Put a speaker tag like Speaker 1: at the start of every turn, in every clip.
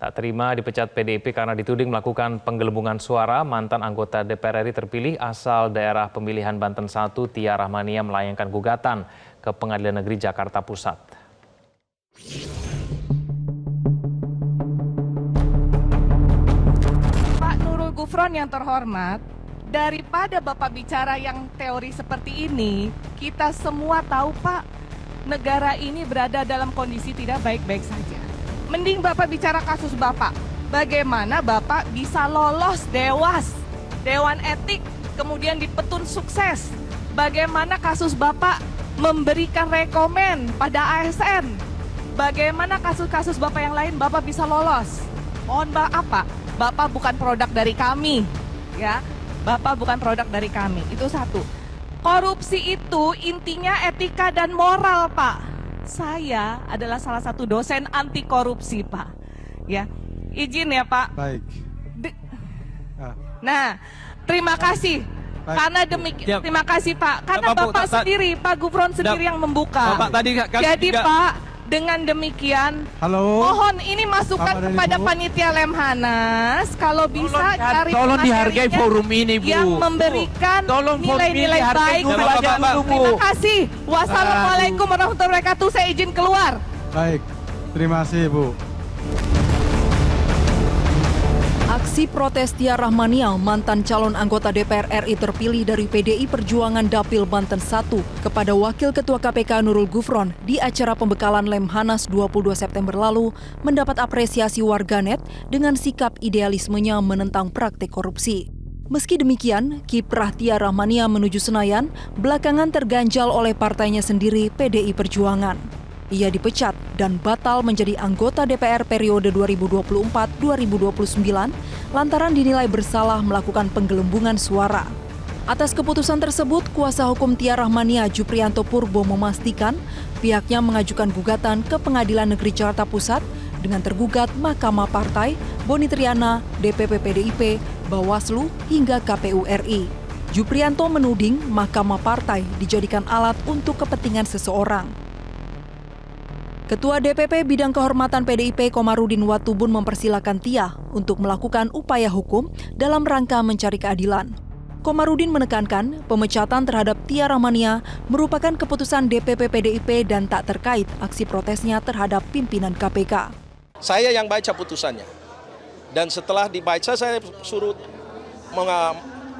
Speaker 1: Tak terima dipecat PDIP karena dituding melakukan penggelembungan suara, mantan anggota DPR RI terpilih asal daerah pemilihan Banten 1 Tia Rahmania melayangkan gugatan ke Pengadilan Negeri Jakarta Pusat.
Speaker 2: Pak Nurul Gufron yang terhormat, daripada Bapak bicara yang teori seperti ini, kita semua tahu Pak, negara ini berada dalam kondisi tidak baik-baik saja. Mending Bapak bicara kasus Bapak. Bagaimana Bapak bisa lolos Dewan Etik, kemudian dipetun sukses. Bagaimana kasus Bapak memberikan rekomen pada ASN. Bagaimana kasus-kasus Bapak yang lain Bapak bisa lolos. Mohon maaf Pak, Bapak bukan produk dari kami. Ya, Bapak bukan produk dari kami. Itu satu. Korupsi itu intinya etika dan moral Pak. Saya adalah salah satu dosen anti korupsi, Pak. Ya, izin ya, Pak.
Speaker 3: Baik.
Speaker 2: Nah, terima kasih.
Speaker 3: Baik.
Speaker 2: Karena demikian, terima kasih, Pak. Karena Bapak sendiri, Pak Gufron sendiri yang membuka. Jadi, Pak, dengan demikian, mohon ini masukan kepada panitia Lemhanas, kalau bisa cari
Speaker 4: tolong dihargai forum ini, Bu.
Speaker 2: Yang memberikan nilai-nilai baik. Terima kasih. Wassalamualaikum warahmatullahi wabarakatuh. Saya izin keluar.
Speaker 3: Baik, terima kasih, Bu.
Speaker 5: Aksi protes Tia Rahmania, mantan calon anggota DPR RI terpilih dari PDI Perjuangan Dapil Banten 1 kepada Wakil Ketua KPK Nurul Gufron di acara pembekalan Lemhanas 22 September lalu mendapat apresiasi warganet dengan sikap idealismenya menentang praktik korupsi. Meski demikian, kiprah Tia Rahmania menuju Senayan belakangan terganjal oleh partainya sendiri PDI Perjuangan. Ia dipecat dan batal menjadi anggota DPR periode 2024-2029 lantaran dinilai bersalah melakukan penggelembungan suara. Atas keputusan tersebut, kuasa hukum Tia Rahmania Juprianto Purbo memastikan pihaknya mengajukan gugatan ke Pengadilan Negeri Jakarta Pusat dengan tergugat Mahkamah Partai, Boni Triana, DPP PDIP, Bawaslu, hingga KPU RI. Juprianto menuding Mahkamah Partai dijadikan alat untuk kepentingan seseorang. Ketua DPP Bidang Kehormatan PDIP Komarudin Watubun mempersilahkan Tia untuk melakukan upaya hukum dalam rangka mencari keadilan. Komarudin menekankan pemecatan terhadap Tia Rahmania merupakan keputusan DPP PDIP dan tak terkait aksi protesnya terhadap pimpinan KPK.
Speaker 6: Saya yang baca putusannya. Dan setelah dibaca saya suruh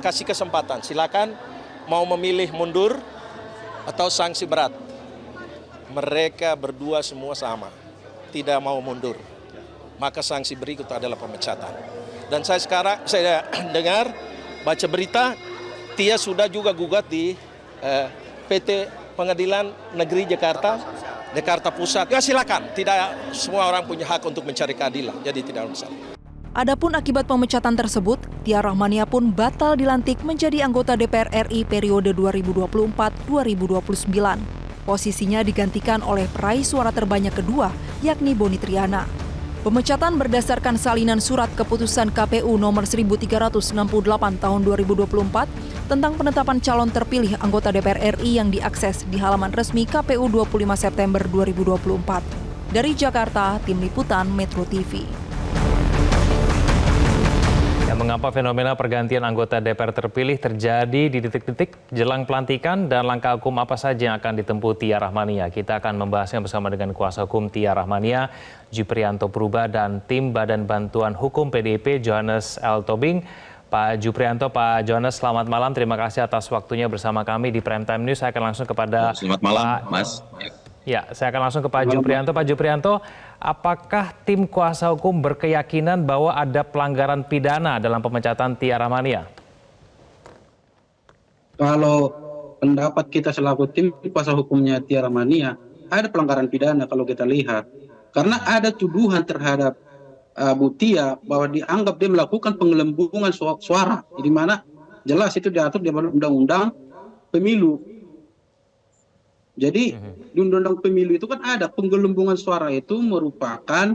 Speaker 6: kasih kesempatan. Silakan mau memilih mundur atau sanksi berat. Mereka berdua semua sama, tidak mau mundur. Maka sanksi berikut adalah pemecatan. Dan saya dengar, baca berita, Tia sudah juga gugat di PT Pengadilan Negeri Jakarta Pusat. Ya silakan, tidak semua orang punya hak untuk mencari keadilan, jadi tidak ada masalah.
Speaker 5: Adapun akibat pemecatan tersebut, Tia Rahmania pun batal dilantik menjadi anggota DPR RI periode 2024-2029. Posisinya digantikan oleh peraih suara terbanyak kedua, yakni Boni Triana. Pemecatan berdasarkan salinan surat keputusan KPU nomor 1368 tahun 2024 tentang penetapan calon terpilih anggota DPR RI yang diakses di halaman resmi KPU 25 September 2024. Dari Jakarta, Tim Liputan Metro TV.
Speaker 1: Mengapa fenomena pergantian anggota DPR terpilih terjadi di detik-detik jelang pelantikan dan langkah hukum apa saja yang akan ditempuh Tia Rahmania? Kita akan membahasnya bersama dengan kuasa hukum Tia Rahmania, Juprianto Purba, dan tim Badan Bantuan Hukum PDIP, Johannes L. Tobing. Pak Juprianto, Pak Johannes, selamat malam. Terima kasih atas waktunya bersama kami di Prime Time News. Saya akan langsung kepada
Speaker 7: Selamat malam, Mas.
Speaker 1: Ya, saya akan langsung ke Pak Juprianto. Pak Juprianto, apakah tim kuasa hukum berkeyakinan bahwa ada pelanggaran pidana dalam pemecatan Tia Rahmania?
Speaker 8: Kalau pendapat kita selaku tim kuasa hukumnya Tia Rahmania, ada pelanggaran pidana kalau kita lihat. Karena ada tuduhan terhadap Bu Tia bahwa dianggap dia melakukan penggelembungan suara. Di mana jelas itu diatur di Undang-Undang Pemilu. Jadi di Undang-Undang Pemilu itu kan ada penggelembungan suara itu merupakan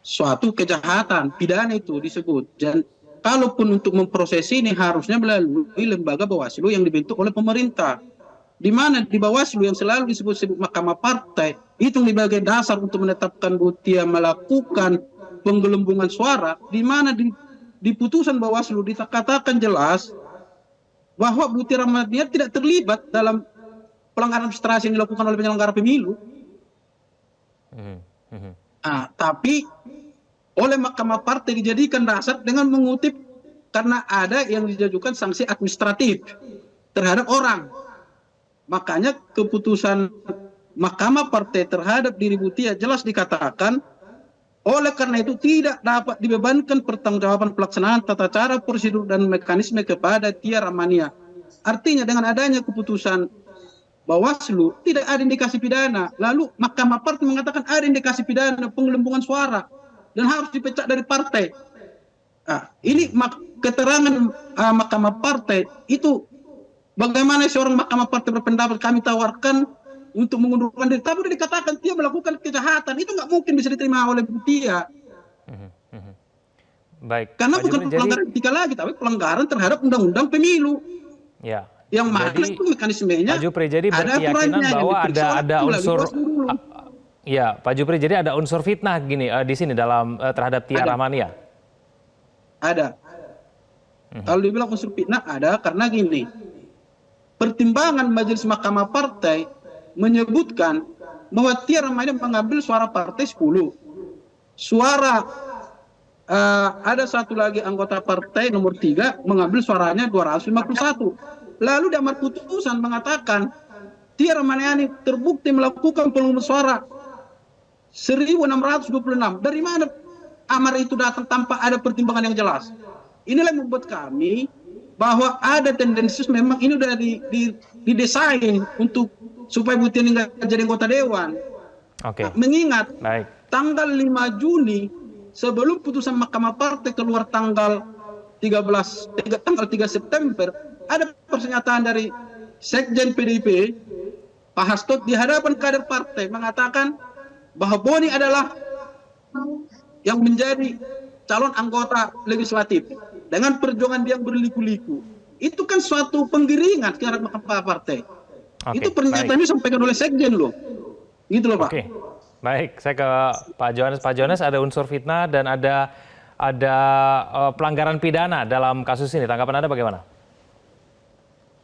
Speaker 8: suatu kejahatan, pidana itu disebut. Dan kalaupun untuk memproses ini harusnya melalui lembaga Bawaslu yang dibentuk oleh pemerintah. Di mana di Bawaslu yang selalu disebut Mahkamah Partai itu sebagai dasar untuk menetapkan Bu Tia melakukan penggelembungan suara, di mana di putusan Bawaslu dikatakan jelas bahwa Bu Tia Rahmania tidak terlibat dalam pelanggaran administrasi yang dilakukan oleh penyelenggara pemilu. Tapi oleh Mahkamah Partai dijadikan dasar dengan mengutip karena ada yang diajukan sanksi administratif terhadap orang. Makanya keputusan Mahkamah Partai terhadap diri Bu Tia jelas dikatakan, oleh karena itu tidak dapat dibebankan pertanggungjawaban pelaksanaan tata cara, prosedur, dan mekanisme kepada Tia Rahmania. Artinya dengan adanya keputusan Bawaslu tidak ada indikasi pidana. Lalu Mahkamah Partai mengatakan ada indikasi pidana penggelembungan suara dan harus dipecat dari partai. Ini keterangan Mahkamah Partai itu bagaimana seorang Mahkamah Partai berpendapat kami tawarkan untuk mengundurkan diri, tapi sudah dikatakan dia melakukan kejahatan, itu nggak mungkin bisa diterima oleh Bu Tia.
Speaker 1: Baik.
Speaker 8: Karena
Speaker 1: Pak
Speaker 8: bukan
Speaker 1: Jupri,
Speaker 8: pelanggaran etika lagi, tapi pelanggaran terhadap undang-undang pemilu.
Speaker 1: Ya.
Speaker 8: Yang mana
Speaker 1: Jadi,
Speaker 8: itu mekanismenya
Speaker 1: Pak Jupri, jadi
Speaker 8: ada
Speaker 1: berkeyakinan
Speaker 8: aturannya yang
Speaker 1: bahwa
Speaker 8: diperiksa
Speaker 1: ada
Speaker 8: dulu,
Speaker 1: unsur
Speaker 8: Bawaslu dulu.
Speaker 1: ya, Pak Jupri, jadi ada unsur fitnah gini di sini dalam terhadap Tia Rahmania.
Speaker 8: Ada. Kalau dibilang unsur fitnah ada karena gini. Pertimbangan Majelis Mahkamah Partai menyebutkan bahwa Tia Rahmania mengambil suara partai 10. Suara ada satu lagi anggota partai nomor 3 mengambil suaranya 251. Lalu di amar putusan mengatakan Tia Rahmania ini terbukti melakukan penggelembungan suara 1626. Dari mana amar itu datang tanpa ada pertimbangan yang jelas? Inilah yang membuat kami bahwa ada tendensi memang ini sudah didesain untuk supaya Bu Tia nggak jadi anggota dewan.
Speaker 1: Oke.
Speaker 8: Mengingat
Speaker 1: Baik.
Speaker 8: tanggal 5 Juni sebelum putusan Mahkamah Partai keluar tanggal 3 September ada pernyataan dari Sekjen PDIP Pak Hasto di hadapan kader partai mengatakan bahwa Boni adalah yang menjadi calon anggota legislatif dengan perjuangan dia yang berliku-liku. Itu kan suatu penggiringan terhadap Mahkamah Partai.
Speaker 1: Oke,
Speaker 8: Itu pernyataan ini disampaikan oleh Sekjen loh. Gitu loh Pak.
Speaker 1: Oke. Baik, saya ke Pak Johannes. Pak Johannes, ada unsur fitnah dan ada pelanggaran pidana dalam kasus ini. Tanggapan Anda bagaimana?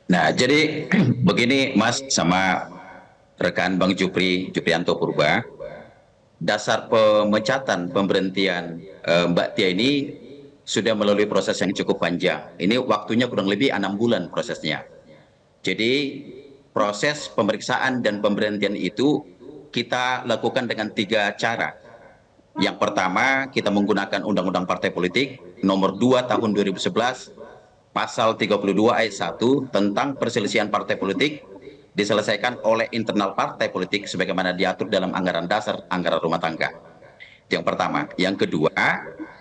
Speaker 7: Nah, jadi begini Mas sama rekan Bang Juprianto Purba, dasar pemecatan pemberhentian Mbak Tia ini sudah melalui proses yang cukup panjang. Ini waktunya kurang lebih 6 bulan prosesnya. Jadi proses pemeriksaan dan pemberhentian itu kita lakukan dengan 3 cara. Yang pertama, kita menggunakan Undang-Undang Partai Politik nomor 2 tahun 2011 pasal 32 ayat 1 tentang perselisihan partai politik diselesaikan oleh internal partai politik sebagaimana diatur dalam anggaran dasar anggaran rumah tangga. Itu yang pertama. Yang kedua,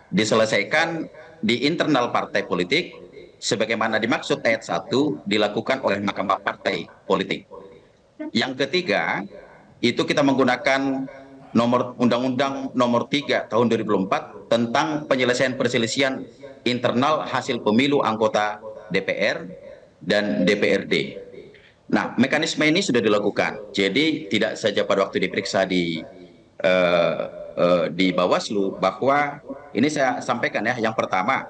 Speaker 7: diselesaikan di internal partai politik sebagaimana dimaksud ayat 1 dilakukan oleh Mahkamah Partai Politik. Yang ketiga, itu kita menggunakan Undang-Undang nomor 3 tahun 2004 tentang penyelesaian perselisihan internal hasil pemilu anggota DPR dan DPRD. Nah, mekanisme ini sudah dilakukan. Jadi tidak saja pada waktu diperiksa di Bawaslu, bahwa ini saya sampaikan ya, yang pertama,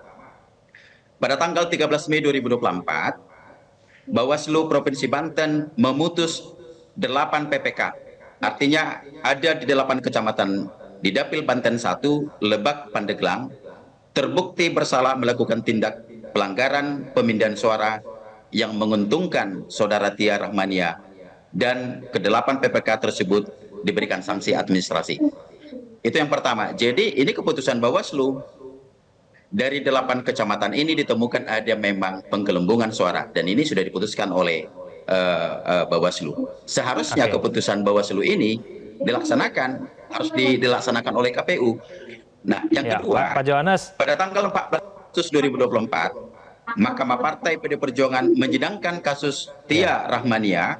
Speaker 7: pada tanggal 13 Mei 2024, Bawaslu Provinsi Banten memutus 8 PPK. Artinya ada di 8 kecamatan di Dapil Banten 1, Lebak, Pandeglang, terbukti bersalah melakukan tindak pelanggaran pemindahan suara yang menguntungkan Saudara Tia Rahmania, dan ke-8 PPK tersebut diberikan sanksi administrasi. Itu yang pertama. Jadi ini keputusan Bawaslu. Dari 8 kecamatan ini ditemukan ada memang penggelembungan suara, dan ini sudah diputuskan oleh Bawaslu. Seharusnya keputusan Bawaslu ini dilaksanakan, harus dilaksanakan oleh KPU. Nah, yang kedua,
Speaker 1: Pak Johannes,
Speaker 7: pada tanggal 14 Agustus 2024, Mahkamah Partai PD Perjuangan menyidangkan kasus Tia Rahmania.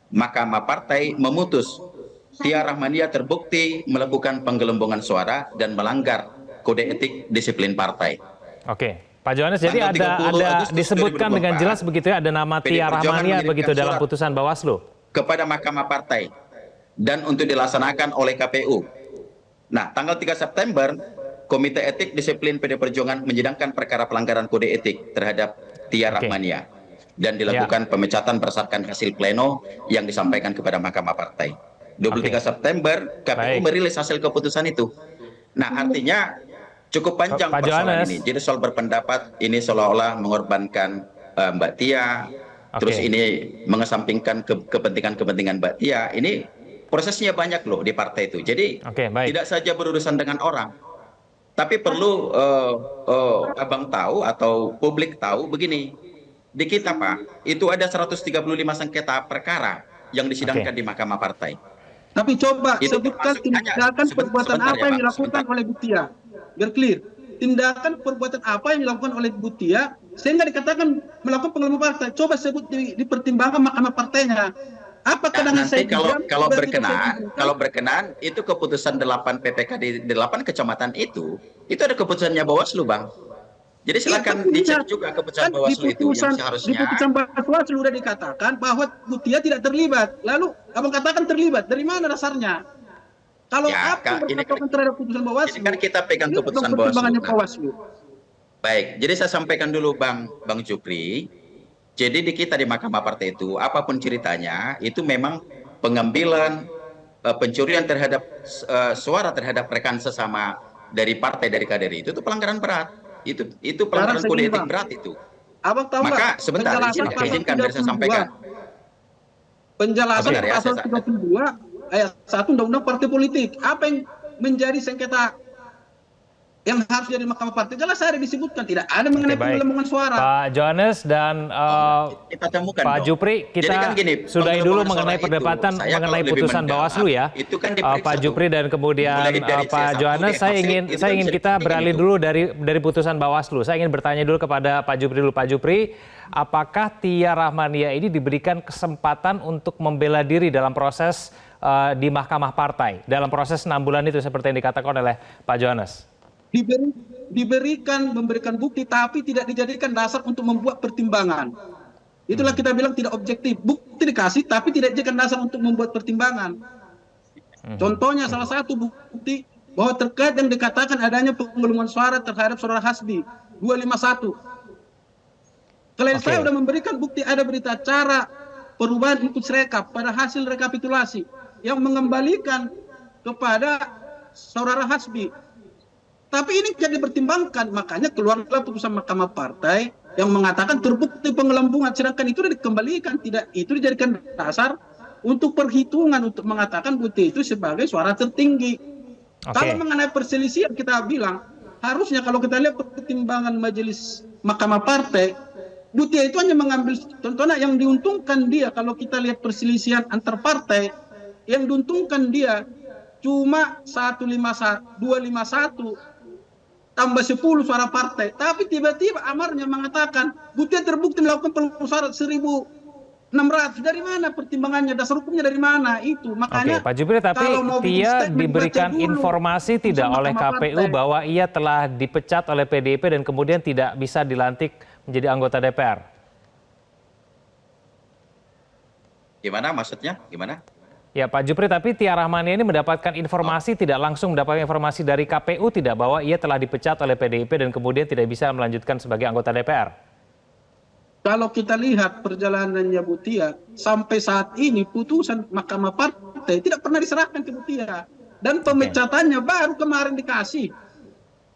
Speaker 7: Mahkamah Partai memutus Tia Rahmania terbukti melakukan penggelembungan suara dan melanggar kode etik disiplin partai.
Speaker 1: Oke. Pak Johannes, jadi ada disebutkan dengan jelas begitu ya, ada nama Tia Rahmania begitu dalam putusan Bawaslu
Speaker 7: kepada Mahkamah Partai dan untuk dilaksanakan oleh KPU. Nah, tanggal 3 September Komite Etik Disiplin PD Perjuangan menyidangkan perkara pelanggaran kode etik terhadap Tia Rahmania dan dilakukan pemecatan berdasarkan hasil pleno yang disampaikan kepada Mahkamah Partai. 23 September KPU merilis hasil keputusan itu. Nah, artinya cukup panjang
Speaker 1: Pak
Speaker 7: persoalan
Speaker 1: Johannes.
Speaker 7: ini. Jadi soal berpendapat ini seolah-olah mengorbankan Mbak Tia, terus ini mengesampingkan kepentingan-kepentingan Mbak Tia. Ini prosesnya banyak loh di partai itu. Jadi tidak saja berurusan dengan orang, tapi perlu abang tahu atau publik tahu begini. Di kita Pak, itu ada 135 sengketa perkara yang disidangkan di Mahkamah Partai.
Speaker 8: Tapi coba
Speaker 7: Itu
Speaker 8: sebutkan
Speaker 7: termasuk
Speaker 8: tindakan perbuatan
Speaker 7: sebentar
Speaker 8: apa
Speaker 7: ya,
Speaker 8: yang
Speaker 7: Pak,
Speaker 8: dilakukan oleh Bu Tia. Biar clear. Tindakan perbuatan apa yang dilakukan oleh Bu Tia sehingga dikatakan melakukan pengelompokan partai. Coba sebut dipertimbangkan Mahkamah Partainya. Apa kedangan
Speaker 7: Nanti
Speaker 8: saya
Speaker 7: kalau berkenan itu keputusan 8 PPK di 8 kecamatan itu ada keputusannya Bawaslu, Bang. Jadi silakan dicek juga keputusan Bawaslu itu yang seharusnya.
Speaker 8: Di putusan Bawaslu sudah dikatakan bahwa Bu Tia tidak terlibat. Lalu abang katakan terlibat. Dari mana dasarnya? Kalau apa berkatakan terhadap keputusan Bawaslu?
Speaker 7: Ini kan kita pegang keputusan Bawaslu. Baik, jadi saya sampaikan dulu Bang Jupri. Jadi di kita di Mahkamah Partai itu, apapun ceritanya, itu memang pengambilan, pencurian terhadap suara terhadap rekan sesama dari partai, dari kader itu pelanggaran berat. Itu pelanggaran kode etik berat itu.
Speaker 8: Abang tahu
Speaker 7: maka sebentar, izinkan dari saya sampaikan.
Speaker 8: Penjelasan pasal 32 ayat 1 Undang-Undang Partai Politik. Apa yang menjadi sengketa yang harus jadi Mahkamah Partai? Jelas ada disebutkan, tidak ada mengenai penggelembungan suara.
Speaker 1: Pak Johannes dan
Speaker 7: kita temukan
Speaker 1: Pak Jupri, kita
Speaker 7: kan gini,
Speaker 1: sudahi dulu mengenai perdebatan mengenai putusan Bawaslu ya.
Speaker 7: Itu kan
Speaker 1: Pak Jupri dan kemudian Pak Johannes, saya ingin kita beralih dulu dari putusan Bawaslu. Saya ingin bertanya dulu kepada Pak Jupri dulu. Pak Jupri, apakah Tia Rahmania ini diberikan kesempatan untuk membela diri dalam proses di Mahkamah Partai dalam proses 6 bulan itu seperti yang dikatakan oleh Pak Johannes?
Speaker 8: Memberikan bukti tapi tidak dijadikan dasar untuk membuat pertimbangan. Itulah kita bilang tidak objektif. Bukti dikasih tapi tidak dijadikan dasar untuk membuat pertimbangan. Contohnya salah satu bukti bahwa terkait yang dikatakan adanya penggelembungan suara terhadap saudara Hasbi 251. Klien saya sudah memberikan bukti ada berita acara perubahan input rekap pada hasil rekapitulasi yang mengembalikan kepada saudara Hasbi. Tapi ini tidak dipertimbangkan, makanya keluarlah putusan Mahkamah Partai yang mengatakan terbukti penggelembungan, sedangkan itu sudah dikembalikan, tidak itu dijadikan dasar untuk perhitungan untuk mengatakan bukti itu sebagai suara tertinggi. Kalau mengenai perselisihan kita bilang harusnya kalau kita lihat pertimbangan majelis Mahkamah Partai, bukti itu hanya mengambil contohnya yang diuntungkan dia. Kalau kita lihat perselisihan antar partai, yang diuntungkan dia cuma 251 tambah 10 suara partai, tapi tiba-tiba amarnya mengatakan bukti terbukti melakukan pelanggaran syarat 1.600. Dari mana pertimbangannya, dasar hukumnya dari mana itu? Makanya
Speaker 1: Pak Jupri, tapi Tia diberikan informasi tidak oleh KPU bahwa ia telah dipecat oleh PDIP dan kemudian tidak bisa dilantik menjadi anggota DPR.
Speaker 7: Gimana maksudnya? Gimana?
Speaker 1: Ya Pak Jupri, tapi Tia Rahmania ini mendapatkan informasi tidak langsung mendapatkan informasi dari KPU tidak bahwa ia telah dipecat oleh PDIP dan kemudian tidak bisa melanjutkan sebagai anggota DPR.
Speaker 8: Kalau kita lihat perjalanannya Bu Tia sampai saat ini putusan Mahkamah Partai tidak pernah diserahkan ke Bu Tia dan pemecatannya baru kemarin dikasih.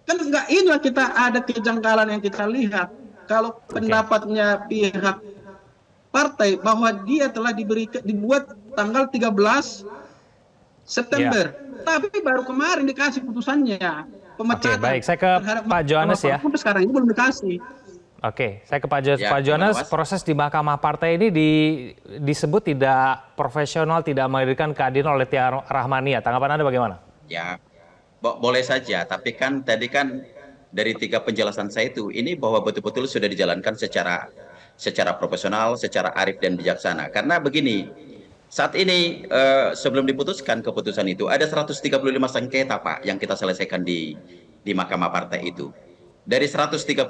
Speaker 8: Kan enggak, inilah kita ada kejanggalan yang kita lihat. Kalau pendapatnya pihak partai bahwa dia telah dibuat tanggal 13 September, tapi baru kemarin dikasih putusannya pemecatan.
Speaker 1: Baik, saya ke Pak Johannes ya.
Speaker 8: Sekarang ini belum dikasih.
Speaker 1: Saya ke Pak Johannes. Proses di Mahkamah Partai ini disebut tidak profesional, tidak menghadirkan keadilan oleh Tia Rahmania. Tanggapan Anda bagaimana?
Speaker 7: Ya, boleh saja. Tapi kan tadi kan dari 3 penjelasan saya itu, ini bahwa betul-betul sudah dijalankan secara profesional, secara arif dan bijaksana. Karena begini, saat ini sebelum diputuskan keputusan itu ada 135 sengketa Pak yang kita selesaikan di Mahkamah Partai itu. Dari 135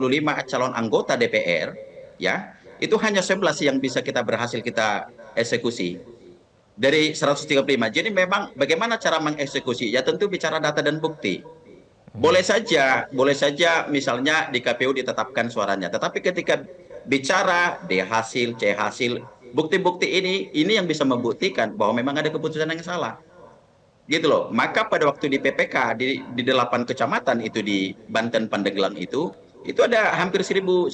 Speaker 7: calon anggota DPR ya, itu hanya 11 yang bisa berhasil kita eksekusi. Dari 135. Jadi memang bagaimana cara mengeksekusi? Ya tentu bicara data dan bukti. Boleh saja misalnya di KPU ditetapkan suaranya. Tetapi ketika bicara D hasil, C hasil, bukti-bukti ini yang bisa membuktikan bahwa memang ada keputusan yang salah. Gitu loh. Maka pada waktu di PPK di 8 kecamatan itu di Banten Pandeglang itu ada hampir 1.600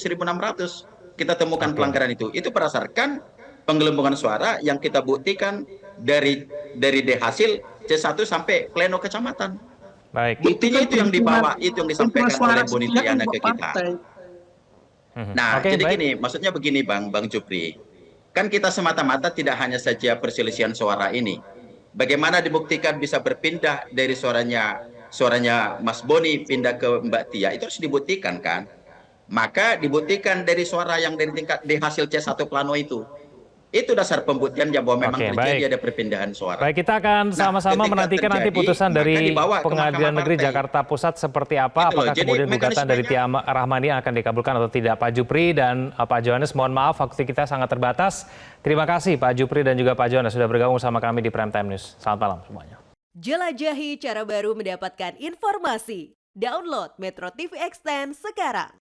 Speaker 7: kita temukan pelanggaran itu. Itu berdasarkan penggelembungan suara yang kita buktikan dari D hasil C1 sampai pleno kecamatan.
Speaker 1: Baik.
Speaker 7: Buktinya itu yang dibawa, itu yang disampaikan oleh Bu Nitiana ke kita. Nah,
Speaker 1: Oke,
Speaker 7: jadi
Speaker 1: baik.
Speaker 7: gini, maksudnya begini Bang Jupri. Kan kita semata-mata tidak hanya saja perselisihan suara ini. Bagaimana dibuktikan bisa berpindah dari suaranya Mas Boni pindah ke Mbak Tia, itu harus dibuktikan kan. Maka dibuktikan dari suara yang dari tingkat di hasil C1 plano itu. Itu dasar pembuktiannya bahwa memang
Speaker 1: Oke,
Speaker 7: terjadi
Speaker 1: baik.
Speaker 7: ada perpindahan suara.
Speaker 1: Baik, kita akan sama-sama
Speaker 7: ketika
Speaker 1: menantikan nanti
Speaker 7: terjadi,
Speaker 1: putusan
Speaker 7: maka
Speaker 1: dari
Speaker 7: dibawa ke
Speaker 1: Pengadilan
Speaker 7: Mahkamah
Speaker 1: Negeri
Speaker 7: Partai.
Speaker 1: Jakarta Pusat seperti apa,
Speaker 7: Gitu loh.
Speaker 1: apakah
Speaker 7: Jadi
Speaker 1: kemudian gugatan dari Tia Rahmani akan dikabulkan atau tidak, Pak Jupri dan Pak Johannes. Mohon maaf, waktu kita sangat terbatas. Terima kasih Pak Jupri dan juga Pak Johannes sudah bergabung sama kami di Prime Time News. Selamat malam semuanya.
Speaker 9: Jelajahi cara baru mendapatkan informasi. Download Metro TV Extend sekarang.